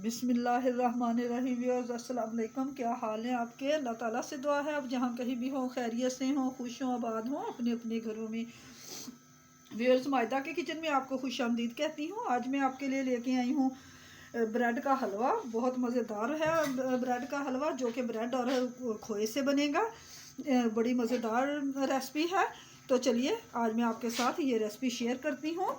बिस्मिल्लाहिर्रहमानिर्रहीम व्यूअर्स, अस्सलाम वालेकुम। क्या हाल है आपके? अल्लाह ताला से दुआ है आप जहाँ कहीं भी हों खैरियत से हों, खुश हों, आबाद हों अपने अपने घरों में। व्यूअर्स, मायदा के किचन में आपको खुश आमदीद कहती हूँ। आज मैं आपके लिए लेके आई हूँ ब्रेड का हलवा। बहुत मज़ेदार है ब्रेड का हलवा, जो कि ब्रेड और खोए से बनेगा। बड़ी मज़ेदार रेसिपी है। तो चलिए आज मैं आपके साथ ये रेसिपी शेयर करती हूँ।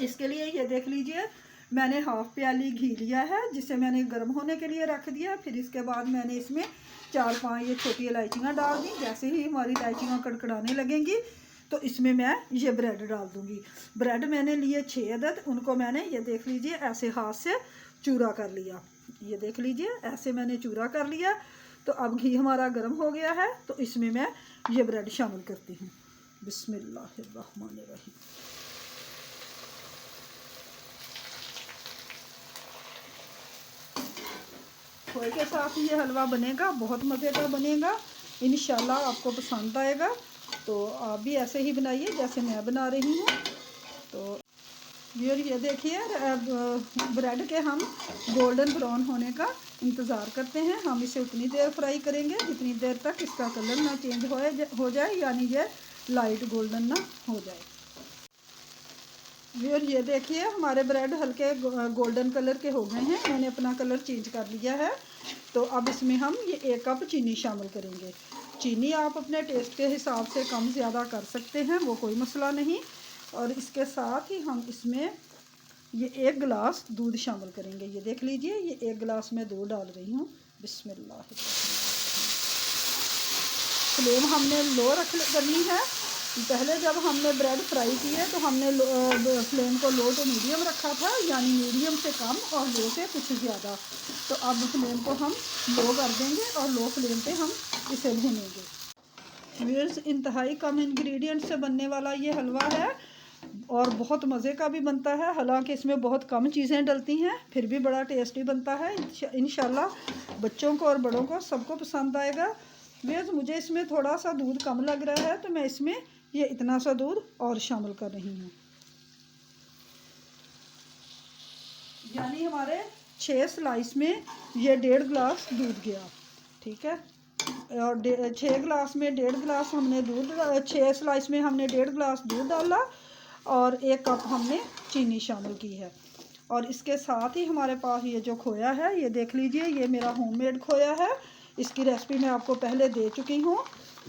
इसके लिए ये देख लीजिए, मैंने हाफ प्याली घी लिया है, जिसे मैंने गर्म होने के लिए रख दिया। फिर इसके बाद मैंने इसमें 4-5 ये छोटी इलायचियाँ डाल दी। जैसे ही हमारी इलायचियाँ कड़कड़ाने लगेंगी तो इसमें मैं ये ब्रेड डाल दूँगी। ब्रेड मैंने लिए 6 अदद, उनको मैंने ये देख लीजिए ऐसे हाथ से चूरा कर लिया। ये देख लीजिए ऐसे मैंने चूरा कर लिया। तो अब घी हमारा गर्म हो गया है, तो इसमें मैं ये ब्रेड शामिल करती हूँ। बिस्मिल्लाहिर्रहमानिर्रहीम। खोए के साथ ये हलवा बनेगा, बहुत मज़े का बनेगा। इंशाल्लाह आपको पसंद आएगा। तो आप भी ऐसे ही बनाइए जैसे मैं बना रही हूँ। तो ये देखिए, ब्रेड के हम गोल्डन ब्राउन होने का इंतज़ार करते हैं। हम इसे उतनी देर फ्राई करेंगे जितनी देर तक इसका कलर ना चेंज हो जाए, यानी ये लाइट गोल्डन ना हो जाए। ये देखिए हमारे ब्रेड हल्के गोल्डन कलर के हो गए हैं। मैंने अपना कलर चेंज कर लिया है। तो अब इसमें हम ये 1 कप चीनी शामिल करेंगे। चीनी आप अपने टेस्ट के हिसाब से कम ज़्यादा कर सकते हैं, वो कोई मसला नहीं। और इसके साथ ही हम इसमें ये 1 गिलास दूध शामिल करेंगे। ये देख लीजिए, ये 1 गिलास मैं दूध डाल रही हूँ। बिस्मिल्लाह। फ्लेम हमने लो करनी है। पहले जब हमने ब्रेड फ्राई किए तो हमने फ्लेम को लो टू मीडियम रखा था, यानी मीडियम से कम और लो से कुछ ज़्यादा। तो अब फ्लेम को हम लो कर देंगे और लो फ्लेम पे हम इसे भूनेंगे। व्यूअर्स, इंतहाई कम इंग्रेडिएंट से बनने वाला ये हलवा है और बहुत मज़े का भी बनता है। हालांकि इसमें बहुत कम चीज़ें डलती हैं, फिर भी बड़ा टेस्टी बनता है। इंशाल्लाह बच्चों को और बड़ों को सबको पसंद आएगा। व्यूअर्स, मुझे इसमें थोड़ा सा दूध कम लग रहा है, तो मैं इसमें ये इतना सा दूध और शामिल कर रही हूँ। यानी हमारे 6 स्लाइस में ये 1.5 गिलास दूध गया। ठीक है। और 6 गिलास में 1.5 गिलास हमने दूध, 6 स्लाइस में हमने 1.5 गिलास दूध डाला और 1 कप हमने चीनी शामिल की है। और इसके साथ ही हमारे पास ये जो खोया है, ये देख लीजिए, ये मेरा होममेड खोया है। इसकी रेसिपी मैं आपको पहले दे चुकी हूँ।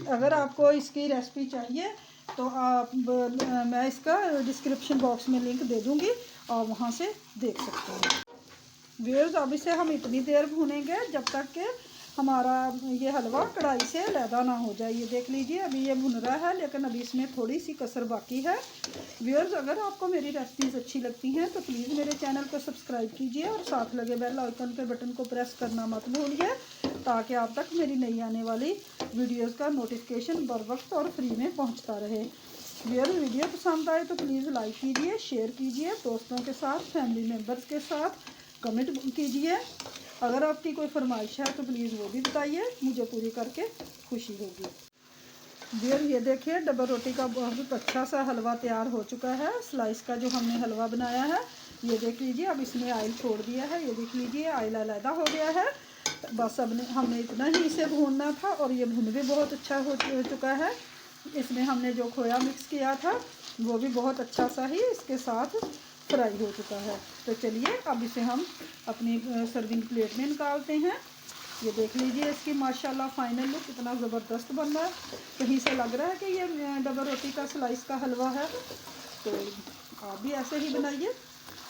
अगर आपको इसकी रेसिपी चाहिए तो मैं इसका डिस्क्रिप्शन बॉक्स में लिंक दे दूँगी और वहाँ से देख सकते हैं। व्यूअर्स, अब इसे हम इतनी देर भूनेंगे जब तक कि हमारा ये हलवा कढ़ाई से अलहदा ना हो जाए। ये देख लीजिए, अभी ये भुन रहा है, लेकिन अभी इसमें थोड़ी सी कसर बाकी है। व्यूअर्स, अगर आपको मेरी रेसिपीज़ अच्छी लगती हैं तो प्लीज़ मेरे चैनल को सब्सक्राइब कीजिए और साथ लगे बेल आइकन के बटन को प्रेस करना मत भूलिए, ताकि आप तक मेरी नई आने वाली वीडियोज़ का नोटिफिकेशन बर वक्त और फ्री में पहुँचता रहे। व्यूअर्स, वीडियो पसंद आए तो प्लीज़ लाइक कीजिए, शेयर कीजिए दोस्तों के साथ, फैमिली मेम्बर्स के साथ, कमेंट कीजिए। अगर आपकी कोई फरमाइश है तो प्लीज़ वो भी बताइए, मुझे पूरी करके खुशी होगी। व्यूअर्स, ये देखिए डबल रोटी का बहुत अच्छा सा हलवा तैयार हो चुका है। स्लाइस का जो हमने हलवा बनाया है, ये देख लीजिए, अब इसमें ऑयल छोड़ दिया है। ये देख लीजिए ऑयल अलहदा हो गया है। बस अब हमने इतना ही इसे भूनना था और ये भुन भी बहुत अच्छा हो चुका है। इसमें हमने जो खोया मिक्स किया था वो भी बहुत अच्छा सा ही इसके साथ फ्राई हो चुका है। तो चलिए अब इसे हम अपनी सर्विंग प्लेट में निकालते हैं। ये देख लीजिए इसकी माशाल्लाह फाइनल लुक कितना ज़बरदस्त बन रहा है। कहीं से लग रहा है कि ये डबल रोटी का स्लाइस का हलवा है। तो आप भी ऐसे ही बनाइए।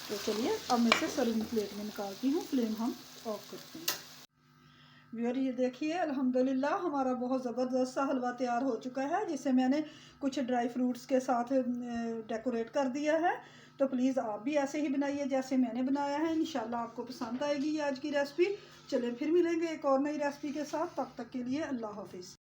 तो चलिए अब मैं इसे सर्विंग प्लेट में निकालती हूँ। फ्लेम हम ऑफ करते हैं। व्यूअर, ये देखिए अल्हम्दुलिल्लाह हमारा बहुत ज़बरदस्त सा हलवा तैयार हो चुका है, जिसे मैंने कुछ ड्राई फ्रूट्स के साथ डेकोरेट कर दिया है। तो प्लीज़ आप भी ऐसे ही बनाइए जैसे मैंने बनाया है। इंशाल्लाह आपको पसंद आएगी ये आज की रेसिपी। चलें फिर मिलेंगे एक और नई रेसिपी के साथ। तब तक के लिए अल्लाह हाफिज़।